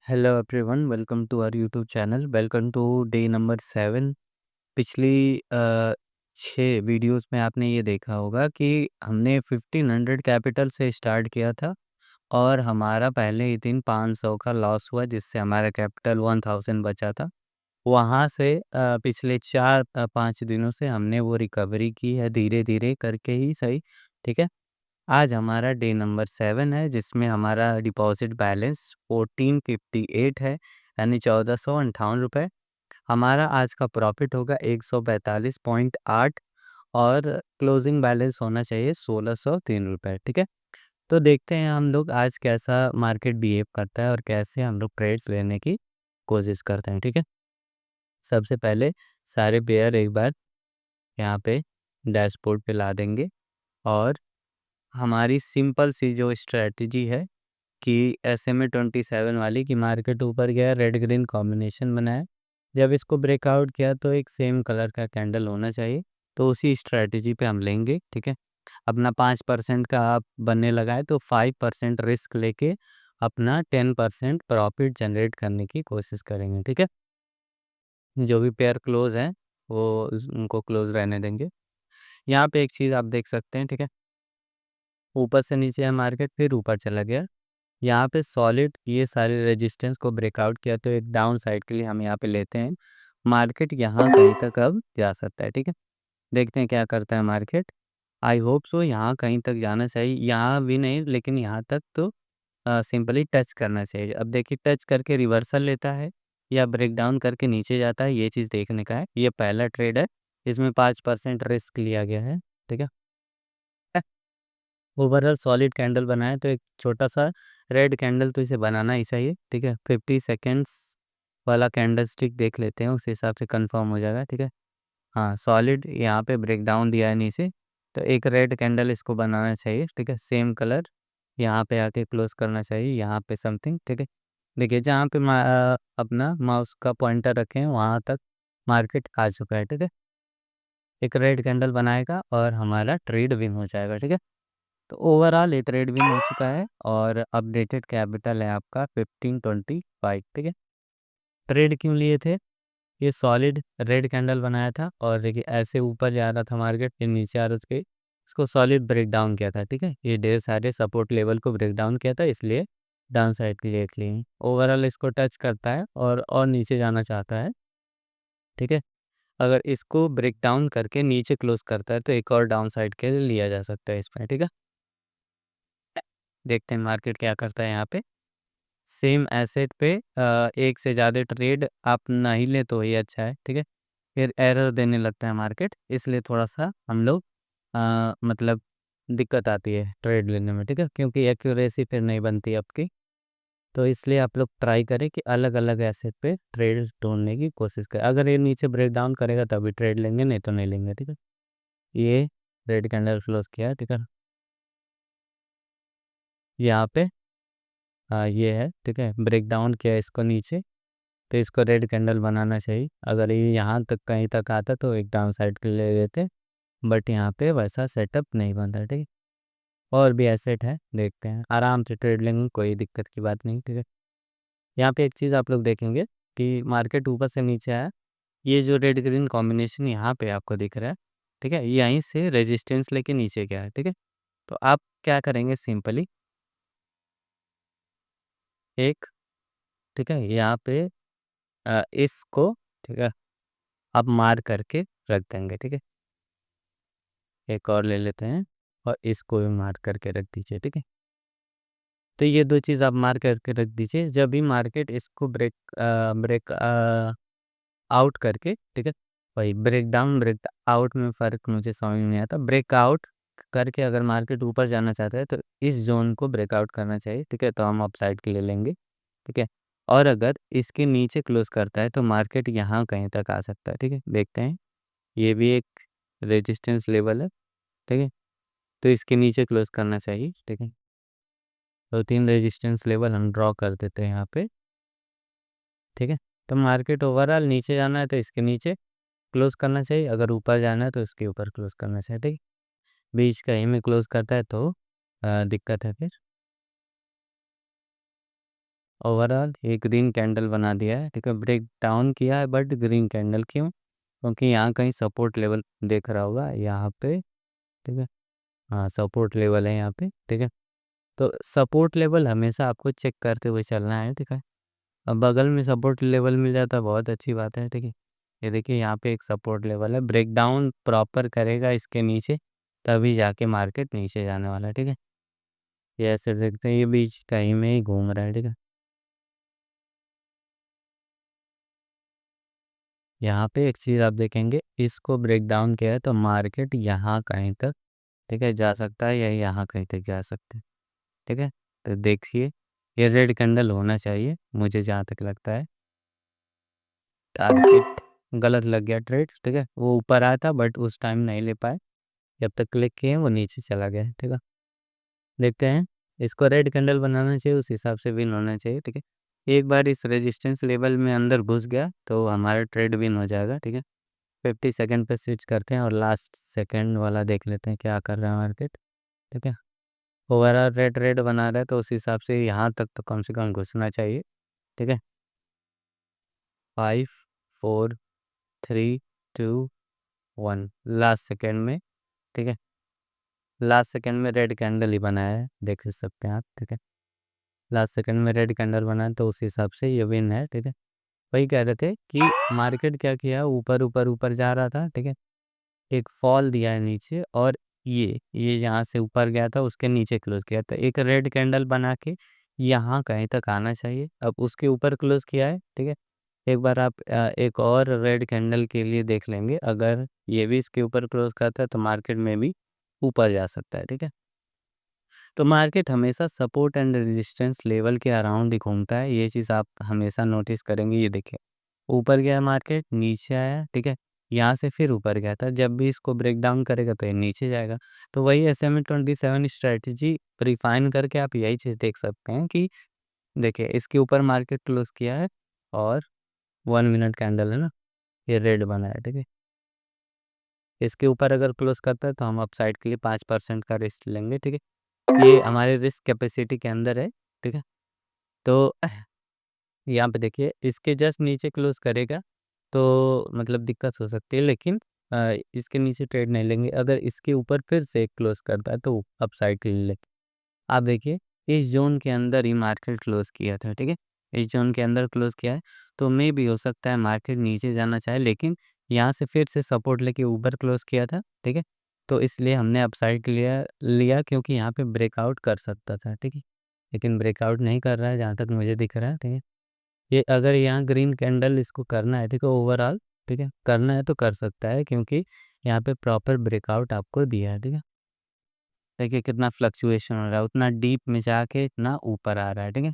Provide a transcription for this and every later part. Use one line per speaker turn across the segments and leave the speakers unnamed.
Hello everyone, welcome to our YouTube channel. Welcome to day number 7। पिछली 6 videos में आपने ये देखा होगा कि हमने 1500 कैपिटल से स्टार्ट किया था और हमारा पहले ही दिन 500 का लॉस हुआ, जिससे हमारा कैपिटल 1000 बचा था। वहाँ से पिछले 4-5 दिनों से हमने वो रिकवरी की है, धीरे धीरे करके ही सही। ठीक है। आज हमारा डे नंबर 7 है, जिसमें हमारा डिपॉजिट बैलेंस 1458 है, यानी 1458 रुपये। हमारा आज का प्रॉफिट होगा 142.8 और क्लोजिंग बैलेंस होना चाहिए 1603 रुपये। ठीक है। तो देखते हैं हम लोग आज कैसा मार्केट बिहेव करता है और कैसे हम लोग ट्रेड्स लेने की कोशिश करते हैं। ठीक है। सबसे पहले सारे पेयर एक बार यहाँ पे डैशबोर्ड पे ला देंगे और हमारी सिंपल सी जो स्ट्रैटेजी है कि SMA 27 वाली, कि मार्केट ऊपर गया, रेड ग्रीन कॉम्बिनेशन बनाया, जब इसको ब्रेकआउट किया तो एक सेम कलर का कैंडल होना चाहिए। तो उसी स्ट्रैटेजी पे हम लेंगे। ठीक है। अपना 5% का आप बनने लगा है तो 5% रिस्क लेके अपना 10% प्रॉफिट जनरेट करने की कोशिश करेंगे। ठीक है। जो भी पेयर क्लोज हैं वो उनको क्लोज रहने देंगे। यहाँ पे एक चीज़ आप देख सकते हैं। ठीक है। ऊपर से नीचे है मार्केट, फिर ऊपर चला गया। यहाँ पे सॉलिड ये सारे रेजिस्टेंस को ब्रेकआउट किया तो एक डाउन साइड के लिए हम यहाँ पे लेते हैं। मार्केट यहाँ कहीं तक अब जा सकता है। ठीक है। देखते हैं क्या करता है मार्केट। आई होप सो यहाँ कहीं तक जाना चाहिए, यहाँ भी नहीं लेकिन यहाँ तक तो सिंपली टच करना चाहिए। अब देखिए, टच करके रिवर्सल लेता है या ब्रेक डाउन करके नीचे जाता है, ये चीज़ देखने का है। ये पहला ट्रेड है, इसमें 5% रिस्क लिया गया है। ठीक है। ओवरऑल सॉलिड कैंडल बनाए तो एक छोटा सा रेड कैंडल तो इसे बनाना ही चाहिए। ठीक है। 50 सेकेंड्स वाला कैंडल स्टिक देख लेते हैं, उस हिसाब से कंफर्म हो जाएगा। ठीक है। हाँ, सॉलिड यहाँ पे ब्रेक डाउन दिया है नीचे, तो एक रेड कैंडल इसको बनाना चाहिए। ठीक है। सेम कलर यहाँ पे आके क्लोज करना चाहिए, यहाँ पे समथिंग। ठीक है। देखिए, जहाँ पे अपना माउस का पॉइंटर रखें वहाँ तक मार्केट आ चुका है। ठीक है। एक रेड कैंडल बनाएगा और हमारा ट्रेड विन हो जाएगा। ठीक है। तो ओवरऑल ये ट्रेड विन हो चुका है और अपडेटेड कैपिटल है आपका 1525। ठीक है। ट्रेड क्यों लिए थे? ये सॉलिड रेड कैंडल बनाया था और देखिए ऐसे ऊपर जा रहा था मार्केट, फिर नीचे आ रहा था, इसको सॉलिड ब्रेक डाउन किया था। ठीक है। ये ढेर सारे सपोर्ट लेवल को ब्रेक डाउन किया था, इसलिए डाउन साइड के लिए लिए ओवरऑल इसको टच करता है और नीचे जाना चाहता है। ठीक है। अगर इसको ब्रेक डाउन करके नीचे क्लोज करता है तो एक और डाउन साइड के लिए लिया जा सकता है इसमें। ठीक है। देखते हैं मार्केट क्या करता है यहाँ पे। सेम एसेट पे एक से ज़्यादा ट्रेड आप नहीं ले तो ही अच्छा है। ठीक है। फिर एरर देने लगता है मार्केट, इसलिए थोड़ा-सा हम लोग मतलब दिक्कत आती है ट्रेड लेने में। ठीक है। क्योंकि एक्यूरेसी फिर नहीं बनती आपकी, तो इसलिए आप लोग ट्राई करें कि अलग-अलग एसेट पे ट्रेड ढूँढने की कोशिश करें। अगर ये नीचे ब्रेक डाउन करेगा तभी ट्रेड लेंगे, नहीं तो नहीं लेंगे। ठीक है। ये रेड कैंडल क्लोज़ किया है। ठीक है। यहाँ पे ये है। ठीक है। ब्रेक डाउन किया इसको नीचे, तो इसको रेड कैंडल बनाना चाहिए। अगर ये यहाँ तक कहीं तक आता तो एक डाउन साइड के लिए ले लेते, बट यहाँ पे वैसा सेटअप नहीं बन रहा। ठीक है। और भी एसेट है, देखते हैं, आराम से ट्रेड लेंगे, कोई दिक्कत की बात नहीं। ठीक है। यहाँ पे एक चीज़ आप लोग देखेंगे कि मार्केट ऊपर से नीचे आया, ये जो रेड ग्रीन कॉम्बिनेशन यहाँ पे आपको दिख रहा है। ठीक है। यहीं से रेजिस्टेंस लेके नीचे गया है। ठीक है। तो आप क्या करेंगे, सिंपली एक, ठीक है, यहाँ पे इसको, ठीक है, आप मार करके रख देंगे। ठीक है। एक और ले लेते हैं और इसको भी मार करके रख दीजिए। ठीक है। तो ये दो चीज़ आप मार करके रख दीजिए। जब भी मार्केट इसको ब्रेक आउट करके, ठीक है, वही ब्रेक डाउन ब्रेक आउट में फ़र्क मुझे समझ में नहीं आता। ब्रेकआउट करके अगर मार्केट ऊपर जाना चाहता है तो इस जोन को ब्रेकआउट करना चाहिए। ठीक है। तो हम अपसाइड के लिए लेंगे। ठीक है। और अगर इसके नीचे क्लोज करता है तो मार्केट यहाँ कहीं तक आ सकता है। ठीक है। देखते हैं, ये भी एक रेजिस्टेंस लेवल है। ठीक है। तो इसके नीचे क्लोज करना चाहिए। ठीक है। तो 3 रेजिस्टेंस लेवल हम ड्रॉ कर देते हैं यहाँ पे। ठीक है। तो मार्केट ओवरऑल नीचे जाना है तो इसके नीचे क्लोज करना चाहिए, अगर ऊपर जाना है तो इसके ऊपर क्लोज करना चाहिए। ठीक है। बीच कहीं में क्लोज करता है तो दिक्कत है फिर। ओवरऑल ये ग्रीन कैंडल बना दिया है, ठीक है। ब्रेक डाउन किया है बट ग्रीन कैंडल क्यों? क्योंकि यहाँ कहीं सपोर्ट लेवल देख रहा होगा यहाँ पे, ठीक है। हाँ, सपोर्ट लेवल है यहाँ पे, ठीक है। तो सपोर्ट लेवल हमेशा आपको चेक करते हुए चलना है, ठीक है। अब बगल में सपोर्ट लेवल मिल जाता है, बहुत अच्छी बात है, ठीक है। ये देखिए यहाँ पे एक सपोर्ट लेवल है, ब्रेकडाउन प्रॉपर करेगा इसके नीचे, तभी जाके मार्केट नीचे जाने वाला है, ठीक है। ये ऐसे देखते हैं, ये बीच कहीं में ही घूम रहा है, ठीक है। यहाँ पे एक चीज़ आप देखेंगे, इसको ब्रेक डाउन किया है तो मार्केट यहाँ कहीं तक, ठीक है, जा सकता है या यहाँ कहीं तक जा सकते हैं, ठीक है। तो देखिए ये रेड कैंडल होना चाहिए मुझे जहाँ तक लगता है। टारगेट गलत लग गया ट्रेड, ठीक है। वो ऊपर आया था बट उस टाइम नहीं ले पाए, जब तक क्लिक किए वो नीचे चला गया, ठीक है। देखते हैं, इसको रेड कैंडल बनाना चाहिए, उस हिसाब से विन होना चाहिए, ठीक है। एक बार इस रेजिस्टेंस लेवल में अंदर घुस गया तो हमारा ट्रेड विन हो जाएगा, ठीक है। 50 सेकंड पे स्विच करते हैं और लास्ट सेकंड वाला देख लेते हैं क्या कर रहा है मार्केट, ठीक है। ओवरऑल रेड रेड बना रहा है तो उस हिसाब से यहाँ तक तो कम से कम घुसना चाहिए, ठीक है। 5 4 3 2 1 लास्ट सेकंड में, ठीक है। लास्ट सेकंड में रेड कैंडल ही बनाया है, देख सकते हैं आप, ठीक है। लास्ट सेकंड में रेड कैंडल बना है तो उस हिसाब से ये विन है, ठीक है। वही कह रहे थे कि मार्केट क्या किया, ऊपर ऊपर ऊपर जा रहा था, ठीक है। एक फॉल दिया है नीचे और ये यहाँ से ऊपर गया था, उसके नीचे क्लोज किया था, एक रेड कैंडल बना के यहाँ कहीं तक आना चाहिए। अब उसके ऊपर क्लोज किया है, ठीक है। एक बार आप एक और रेड कैंडल के लिए देख लेंगे, अगर ये भी इसके ऊपर क्लोज करता है तो मार्केट में भी ऊपर जा सकता है, ठीक है। तो मार्केट हमेशा सपोर्ट एंड रेजिस्टेंस लेवल के अराउंड ही घूमता है, ये चीज़ आप हमेशा नोटिस करेंगे। ये देखिए ऊपर गया मार्केट, नीचे आया, ठीक है। यहाँ से फिर ऊपर गया था, जब भी इसको ब्रेक डाउन करेगा तो ये नीचे जाएगा। तो वही SMA-27 स्ट्रैटेजी रिफाइन करके आप यही चीज़ देख सकते हैं कि देखिए इसके ऊपर मार्केट क्लोज किया है और 1 मिनट कैंडल है ना, ये रेड बना है, ठीक है। इसके ऊपर अगर क्लोज करता है तो हम अपसाइड के लिए 5% का रिस्क लेंगे, ठीक है। ये हमारे रिस्क कैपेसिटी के अंदर है, ठीक है। तो यहाँ पे देखिए इसके जस्ट नीचे क्लोज करेगा तो मतलब दिक्कत हो सकती है, लेकिन इसके नीचे ट्रेड नहीं लेंगे। अगर इसके ऊपर फिर से क्लोज करता है तो अपसाइड के लिए लेंगे। आप देखिए इस जोन के अंदर ही मार्केट क्लोज किया था, ठीक है। इस जोन के अंदर क्लोज किया है तो मे भी हो सकता है मार्केट नीचे जाना चाहे, लेकिन यहाँ से फिर से सपोर्ट लेके ऊपर क्लोज किया था, ठीक है। तो इसलिए हमने अपसाइड के लिए लिया क्योंकि यहाँ पे ब्रेकआउट कर सकता था, ठीक है। लेकिन ब्रेकआउट नहीं कर रहा है जहाँ तक मुझे दिख रहा है, ठीक है। ये अगर यहाँ ग्रीन कैंडल इसको करना है, ठीक है, ओवरऑल, ठीक है, करना है तो कर सकता है क्योंकि यहाँ पे प्रॉपर ब्रेकआउट आपको दिया है, ठीक है। देखिए कितना फ्लक्चुएशन हो रहा है, उतना डीप में जाके इतना ऊपर आ रहा है, ठीक है।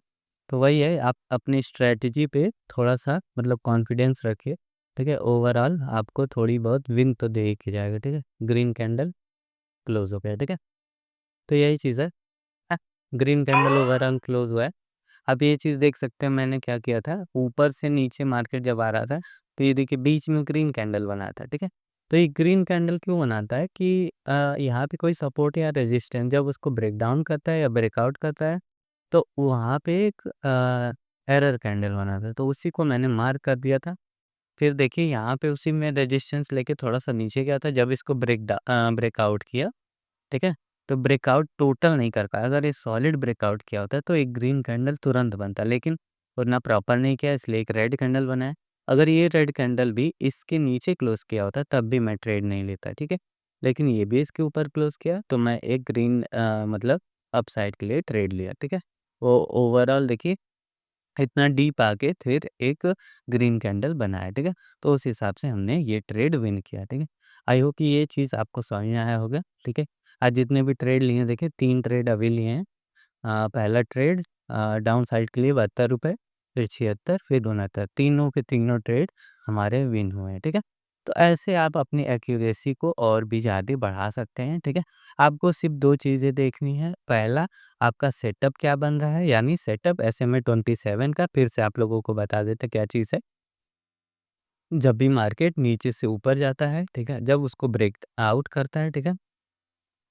तो वही है, आप अपनी स्ट्रेटजी पे थोड़ा-सा मतलब कॉन्फिडेंस रखिए, ठीक है। ओवरऑल आपको थोड़ी बहुत विन तो दे ही के जाएगा, ठीक है। ग्रीन कैंडल क्लोज़ हो गया, ठीक है। तो यही चीज़ है। ग्रीन कैंडल ओवरऑल क्लोज़ हुआ है। अब ये चीज़ देख सकते हैं मैंने क्या किया था, ऊपर से नीचे मार्केट जब आ रहा था, तो ये देखिए बीच में ग्रीन कैंडल बना था, ठीक है। तो ये ग्रीन कैंडल क्यों बनाता है कि यहाँ पे कोई सपोर्ट या रेजिस्टेंस जब उसको ब्रेक डाउन करता है या ब्रेकआउट करता है, तो वहाँ पे एक एरर कैंडल बना था, तो उसी को मैंने मार्क कर दिया था। फिर देखिए यहाँ पे उसी में रेजिस्टेंस लेके थोड़ा-सा नीचे गया था, जब इसको ब्रेकआउट किया, ठीक है? तो ब्रेकआउट टोटल नहीं कर पाया, अगर ये सॉलिड ब्रेकआउट किया होता तो एक ग्रीन कैंडल तुरंत बनता, लेकिन उतना प्रॉपर नहीं किया इसलिए एक रेड कैंडल बना है। अगर ये रेड कैंडल भी इसके नीचे क्लोज़ किया होता तब भी मैं ट्रेड नहीं लेता, ठीक है? लेकिन ये भी इसके ऊपर क्लोज़ किया तो मैं एक ग्रीन मतलब अपसाइड के लिए ट्रेड लिया, ठीक है? वो ओवरऑल देखिए इतना डीप आके फिर एक ग्रीन कैंडल बनाया, ठीक है? तो उस हिसाब से हमने ये ट्रेड विन किया, ठीक है? आई होप कि ये चीज़ आपको समझ में आया होगा, ठीक है? आज जितने भी ट्रेड लिए हैं देखिए 3 ट्रेड अभी लिए हैं। पहला ट्रेड डाउन साइड के लिए ₹72, फिर 76, फिर 69, तीनों के तीनों ट्रेड हमारे विन हुए हैं, ठीक है? तो ऐसे आप अपनी एक्यूरेसी को और भी ज़्यादा बढ़ा सकते हैं, ठीक है? आपको सिर्फ़ 2 चीज़ें देखनी है, पहला आपका सेटअप क्या बन रहा है, यानी सेटअप SMA-27 का फिर से आप लोगों को बता देते हैं क्या चीज़ है। जब भी मार्केट नीचे से ऊपर जाता है, ठीक है? जब उसको ब्रेक आउट करता है, ठीक है?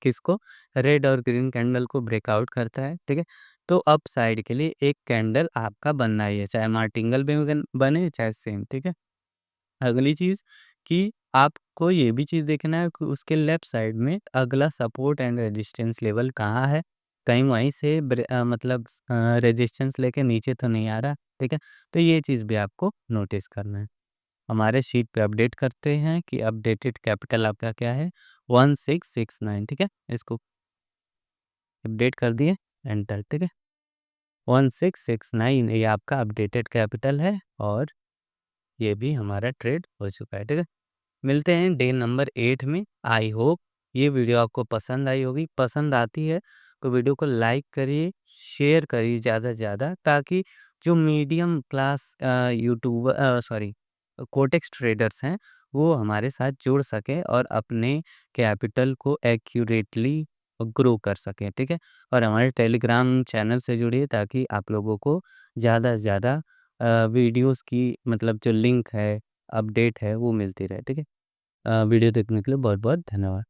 किसको? रेड और ग्रीन कैंडल को ब्रेकआउट करता है, ठीक है? तो अप साइड के लिए एक कैंडल आपका बनना ही है, चाहे मार्टिंगल में बने चाहे सेम, ठीक है। अगली चीज़ कि आपको ये भी चीज़ देखना है कि उसके लेफ्ट साइड में अगला सपोर्ट एंड रेजिस्टेंस लेवल कहाँ है, कहीं वहीं से मतलब रेजिस्टेंस लेके नीचे तो नहीं आ रहा, ठीक है। तो ये चीज़ भी आपको नोटिस करना है। हमारे शीट पे अपडेट करते हैं कि अपडेटेड कैपिटल आपका क्या है, 1669, ठीक है। इसको अपडेट कर दिए, एंटर, ठीक है। 1669 ये आपका अपडेटेड कैपिटल है और ये भी हमारा ट्रेड हो चुका है, ठीक है। मिलते हैं डे नंबर 8 में। आई होप ये वीडियो आपको पसंद आई होगी। पसंद आती है तो वीडियो को लाइक करिए, शेयर करिए ज़्यादा से ज़्यादा, ताकि जो मीडियम क्लास कोटेक्स ट्रेडर्स हैं वो हमारे साथ जुड़ सकें और अपने कैपिटल को एक्यूरेटली ग्रो कर सकें, ठीक है। और हमारे टेलीग्राम चैनल से जुड़िए ताकि आप लोगों को ज़्यादा से ज़्यादा वीडियोज़ की मतलब जो लिंक है, अपडेट है वो मिलती रहे, ठीक है। वीडियो देखने के लिए बहुत-बहुत धन्यवाद।